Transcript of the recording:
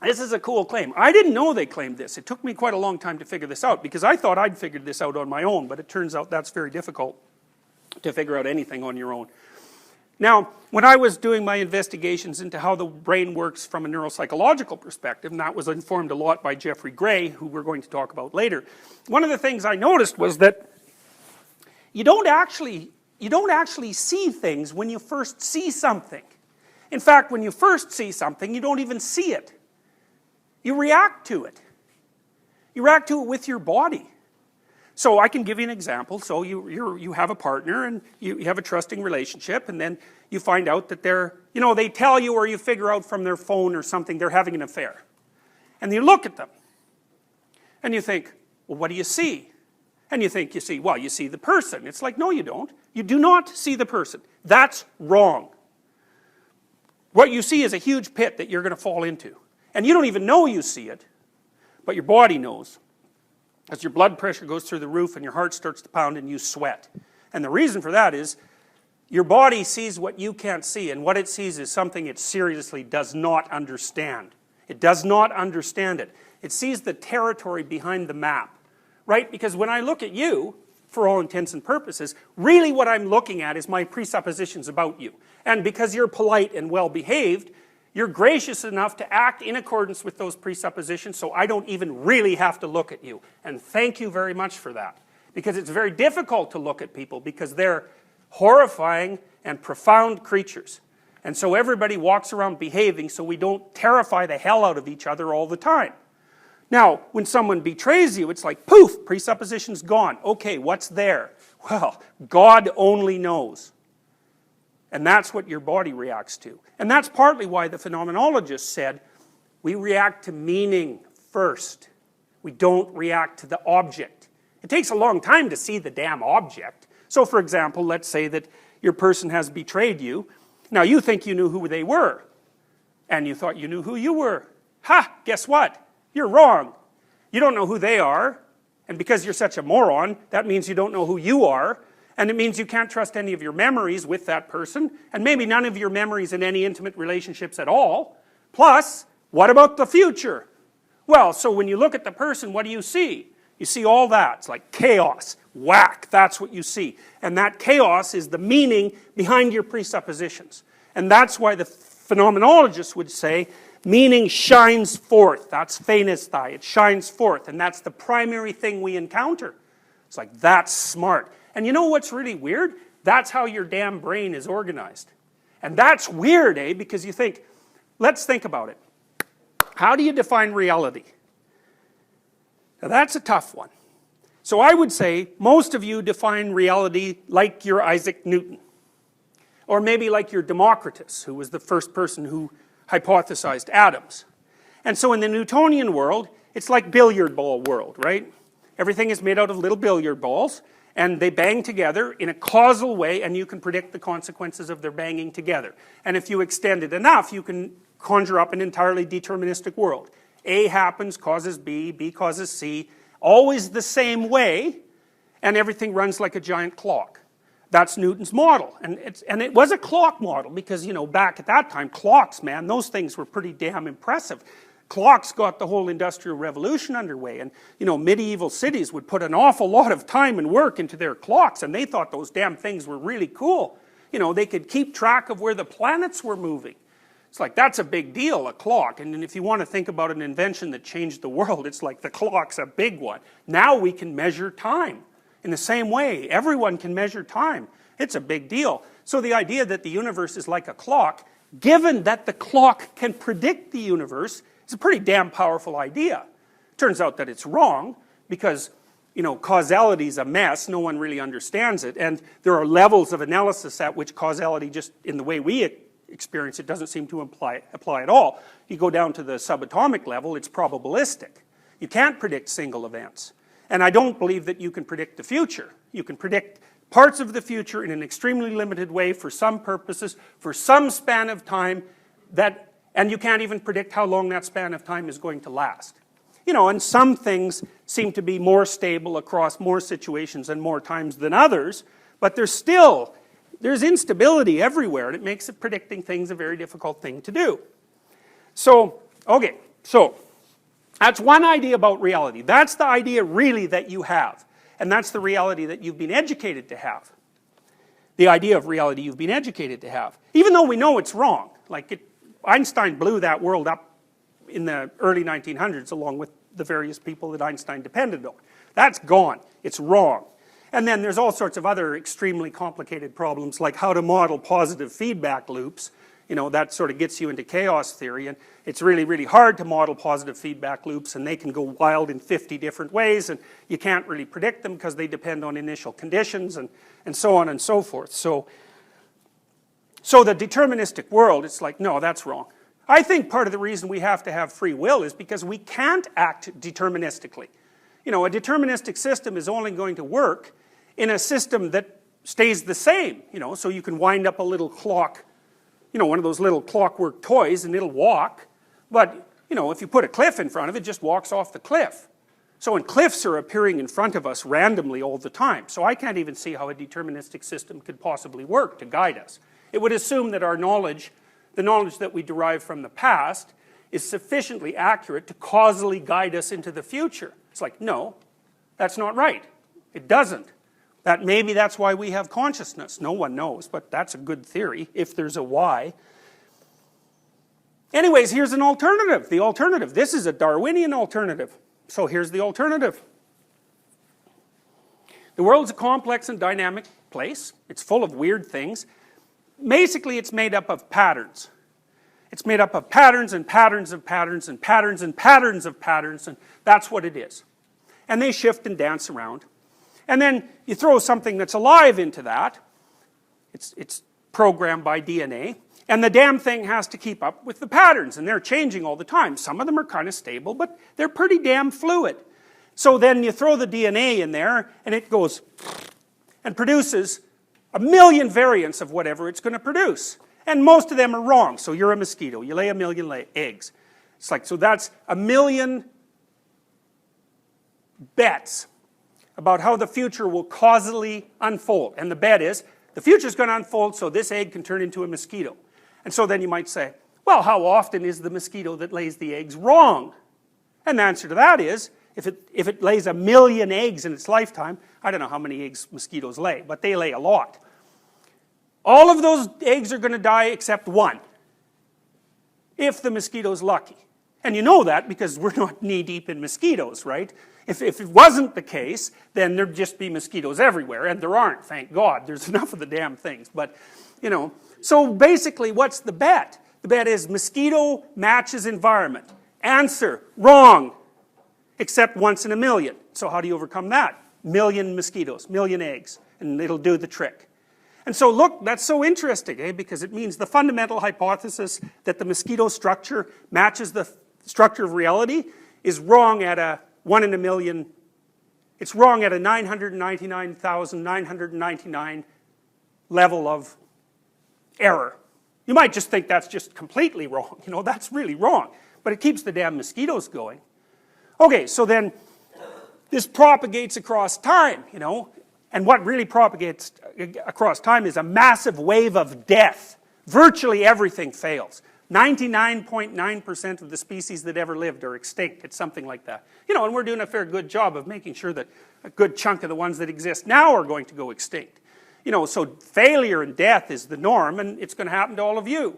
This is a cool claim. I didn't know they claimed this. It took me quite a long time to figure this out because I thought I'd figured this out on my own, but it turns out that's very difficult to figure out anything on your own. Now, when I was doing my investigations into how the brain works from a neuropsychological perspective, and that was informed a lot by Jeffrey Gray, who we're going to talk about later, one of the things I noticed was that you don't actually see things when you first see something. In fact, when you first see something, you don't even see it. You react to it. You react to it with your body. So I can give you an example. So you have a partner and you have a trusting relationship, and then you find out that they tell you, or you figure out from their phone or something, they're having an affair. And you look at them and you think, well, what do you see? And you think you see the person. It's like, no, you don't. You do not see the person. That's wrong. What you see is a huge pit that you're going to fall into. And you don't even know you see it, but your body knows. As your blood pressure goes through the roof and your heart starts to pound and you sweat. And the reason for that is your body sees what you can't see, and what it sees is something it seriously does not understand. It does not understand it. It sees the territory behind the map, right? Because when I look at you, for all intents and purposes, really what I'm looking at is my presuppositions about you. And because you're polite and well-behaved, you're gracious enough to act in accordance with those presuppositions, so I don't even really have to look at you. And thank you very much for that. Because it's very difficult to look at people because they're horrifying and profound creatures. And so everybody walks around behaving so we don't terrify the hell out of each other all the time. Now, when someone betrays you, it's like, poof, presupposition's gone. Okay, what's there? Well, God only knows. And that's what your body reacts to. And that's partly why the phenomenologists said, we react to meaning first. We don't react to the object. It takes a long time to see the damn object. So for example, let's say that your person has betrayed you. Now you think you knew who they were. And you thought you knew who you were. Ha! Guess what? You're wrong. You don't know who they are. And because you're such a moron, that means you don't know who you are. And it means you can't trust any of your memories with that person, and maybe none of your memories in any intimate relationships at all. Plus, what about the future? Well, so when you look at the person, what do you see? You see all that. It's like chaos. Whack, that's what you see. And that chaos is the meaning behind your presuppositions. And that's why the phenomenologists would say, meaning shines forth. That's phanesthai. It shines forth, and that's the primary thing we encounter. It's like, that's smart. And you know what's really weird? That's how your damn brain is organized. And that's weird, eh? Because you think, let's think about it. How do you define reality? Now that's a tough one. So I would say most of you define reality like your Isaac Newton. Or maybe like your Democritus, who was the first person who hypothesized atoms. And so in the Newtonian world, it's like billiard ball world, right? Everything is made out of little billiard balls, and they bang together in a causal way, and you can predict the consequences of their banging together. And if you extend it enough, you can conjure up an entirely deterministic world. A happens, causes B, B causes C, always the same way, and everything runs like a giant clock. That's Newton's model. And it was a clock model because, you know, back at that time, clocks, man, those things were pretty damn impressive. Clocks got the whole Industrial Revolution underway, and you know, medieval cities would put an awful lot of time and work into their clocks, and they thought those damn things were really cool. You know, they could keep track of where the planets were moving. It's like, that's a big deal, a clock. And if you want to think about an invention that changed the world, it's like the clock's a big one. Now we can measure time in the same way. Everyone can measure time. It's a big deal. So the idea that the universe is like a clock, given that the clock can predict the universe, it's a pretty damn powerful idea. Turns out that it's wrong because, you know, causality is a mess. No one really understands it. And there are levels of analysis at which causality, just in the way we experience it, doesn't seem to apply at all. You go down to the subatomic level, it's probabilistic. You can't predict single events. And I don't believe that you can predict the future. You can predict parts of the future in an extremely limited way for some purposes, for some span of time, and you can't even predict how long that span of time is going to last. You know, and some things seem to be more stable across more situations and more times than others, but there's instability everywhere, and it makes predicting things a very difficult thing to do. So, okay, So, that's one idea about reality. That's the idea really that you have. And that's the reality that you've been educated to have. The idea of reality you've been educated to have. Even though we know it's wrong. Like, Einstein blew that world up in the early 1900s along with the various people that Einstein depended on. That's gone. It's wrong. And then there's all sorts of other extremely complicated problems like how to model positive feedback loops. You know, that sort of gets you into chaos theory, and it's really, really hard to model positive feedback loops, and they can go wild in 50 different ways, and you can't really predict them because they depend on initial conditions, and so on and so forth. So the deterministic world, it's like, no, that's wrong. I think part of the reason we have to have free will is because we can't act deterministically. You know, a deterministic system is only going to work in a system that stays the same, you know, so you can wind up a little clock, you know, one of those little clockwork toys, and it'll walk. But, you know, if you put a cliff in front of it, it just walks off the cliff. So when cliffs are appearing in front of us randomly all the time, so I can't even see how a deterministic system could possibly work to guide us. It would assume that our knowledge, the knowledge that we derive from the past, is sufficiently accurate to causally guide us into the future. It's like, no, that's not right. It doesn't. Maybe that's why we have consciousness. No one knows, but that's a good theory, if there's a why. Anyways, here's an alternative. The alternative. This is a Darwinian alternative. So here's the alternative. The world's a complex and dynamic place. It's full of weird things. Basically, it's made up of patterns. It's made up of patterns and patterns of patterns and patterns and patterns of patterns, and that's what it is. And they shift and dance around. And then you throw something that's alive into that. It's programmed by DNA. And the damn thing has to keep up with the patterns, and they're changing all the time. Some of them are kind of stable, but they're pretty damn fluid. So then you throw the DNA in there, and it goes and produces a million variants of whatever it's going to produce. And most of them are wrong. So you're a mosquito. You lay a million eggs. It's like, so that's a million bets about how the future will causally unfold. And the bet is, the future's going to unfold so this egg can turn into a mosquito. And so then you might say, well, how often is the mosquito that lays the eggs wrong? And the answer to that is, if it lays a million eggs in its lifetime, I don't know how many eggs mosquitoes lay, but they lay a lot. All of those eggs are going to die except one, if the mosquito's lucky. And you know that because we're not knee-deep in mosquitoes, right? If it wasn't the case, then there'd just be mosquitoes everywhere, and there aren't, thank God. There's enough of the damn things, but, you know. So basically, what's the bet? The bet is mosquito matches environment. Answer, wrong, except once in a million. So how do you overcome that? Million mosquitoes, million eggs, and it'll do the trick. And so look, that's so interesting, eh? Because it means the fundamental hypothesis that the mosquito structure matches the structure of reality is wrong at a 1 in a million. It's wrong at a 999,999 level of error. You might just think that's just completely wrong. You know, that's really wrong. But it keeps the damn mosquitoes going. Okay, so then this propagates across time, you know. And what really propagates across time is a massive wave of death. Virtually everything fails. 99.9% of the species that ever lived are extinct. It's something like that. You know, and we're doing a fair good job of making sure that a good chunk of the ones that exist now are going to go extinct. You know, so failure and death is the norm, and it's going to happen to all of you.